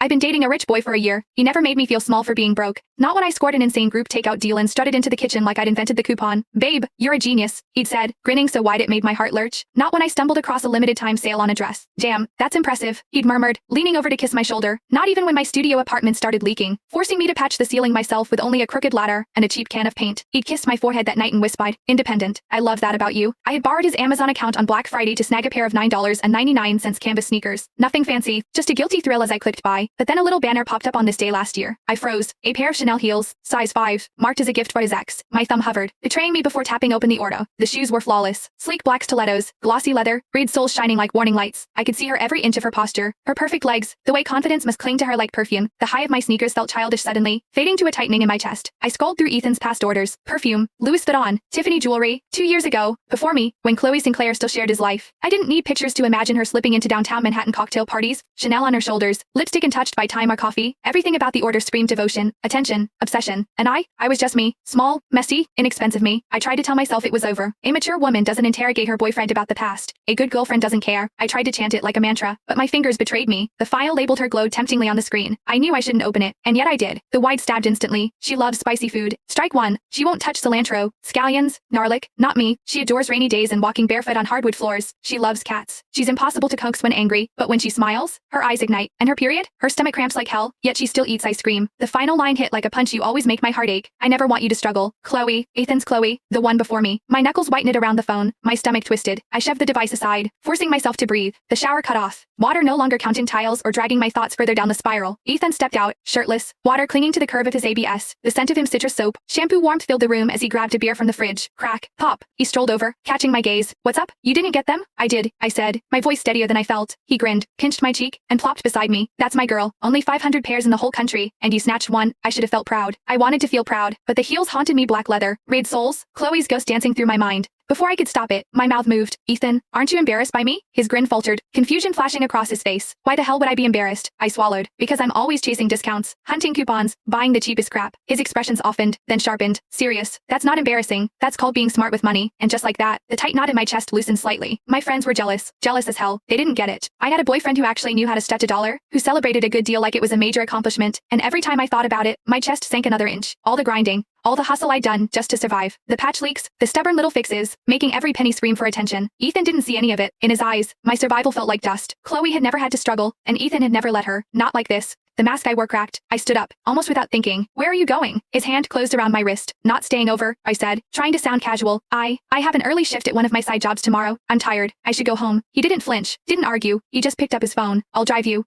I've been dating a rich boy for a year. He never made me feel small for being broke. Not when I scored an insane group takeout deal and strutted into the kitchen like I'd invented the coupon. Babe, you're a genius, he'd said, grinning so wide it made my heart lurch. Not when I stumbled across a limited time sale on a dress. Damn, that's impressive, he'd murmured, leaning over to kiss my shoulder. Not even when my studio apartment started leaking, forcing me to patch the ceiling myself with only a crooked ladder and a cheap can of paint. He'd kissed my forehead that night and whispered, independent. I love that about you. I had borrowed his Amazon account on Black Friday to snag a pair of $9.99 canvas sneakers. Nothing fancy, just a guilty thrill as I clicked by. But then a little banner popped up on this day last year. I froze. A pair of Chanel heels, size 5, marked as a gift for his ex. My thumb hovered, betraying me before tapping open the order. The shoes were flawless. Sleek black stilettos, glossy leather, red soles shining like warning lights. I could see her every inch of her posture, her perfect legs, the way confidence must cling to her like perfume. The high of my sneakers felt childish suddenly, fading to a tightening in my chest. I scrolled through Ethan's past orders. Perfume, Louis Vuitton, Tiffany jewelry. 2 years ago, before me, when Chloe Sinclair still shared his life. I didn't need pictures to imagine her slipping into downtown Manhattan cocktail parties, Chanel on her shoulders, lipstick untouched by time or coffee. Everything about the order screamed devotion, attention, obsession. And I was just me. Small, messy, inexpensive me. I tried to tell myself it was over. A mature woman doesn't interrogate her boyfriend about the past. A good girlfriend doesn't care. I tried to chant it like a mantra, but my fingers betrayed me. The file labeled her glowed temptingly on the screen. I knew I shouldn't open it, and yet I did. The white stabbed instantly. She loves spicy food. Strike one. She won't touch cilantro, scallions, garlic. Not me. She adores rainy days and walking barefoot on hardwood floors. She loves cats. She's impossible to coax when angry, but when she smiles, her eyes ignite. And her period? Her stomach cramps like hell, yet she still eats ice cream. The final line hit like a punch. You always make my heart ache. I never want you to struggle. Chloe, Ethan's Chloe, the one before me. My knuckles whitened around the phone. My stomach twisted. I shoved the device aside, forcing myself to breathe. The shower cut off. Water no longer counting tiles or dragging my thoughts further down the spiral. Ethan stepped out, shirtless, water clinging to the curve of his ABS. The scent of him citrus soap. Shampoo warmth filled the room as he grabbed a beer from the fridge. Crack. Pop. He strolled over, catching my gaze. What's up? You didn't get them? I did, I said, my voice steadier than I felt. He grinned, pinched my cheek, and plopped beside me. That's my girl. Only 500 pairs in the whole country, and you snatched one. I should have felt proud. I wanted to feel proud, but the heels haunted me. Black leather, red soles, Chloe's ghost dancing through my mind. Before I could stop it, my mouth moved. Ethan, aren't you embarrassed by me? His grin faltered, confusion flashing across his face. Why the hell would I be embarrassed? I swallowed. Because I'm always chasing discounts, hunting coupons, buying the cheapest crap. His expressions softened, then sharpened. Serious. That's not embarrassing. That's called being smart with money. And just like that, the tight knot in my chest loosened slightly. My friends were jealous. Jealous as hell. They didn't get it. I had a boyfriend who actually knew how to stretch a dollar, who celebrated a good deal like it was a major accomplishment. And every time I thought about it, my chest sank another inch. All the grinding, all the hustle I'd done just to survive. The patch leaks, the stubborn little fixes, making every penny scream for attention. Ethan didn't see any of it. In his eyes, my survival felt like dust. Chloe had never had to struggle, and Ethan had never let her. Not like this. The mask I wore cracked. I stood up, almost without thinking. Where are you going? His hand closed around my wrist. Not staying over, I said, trying to sound casual. I have an early shift at one of my side jobs tomorrow. I'm tired. I should go home. He didn't flinch, didn't argue. He just picked up his phone. I'll drive you.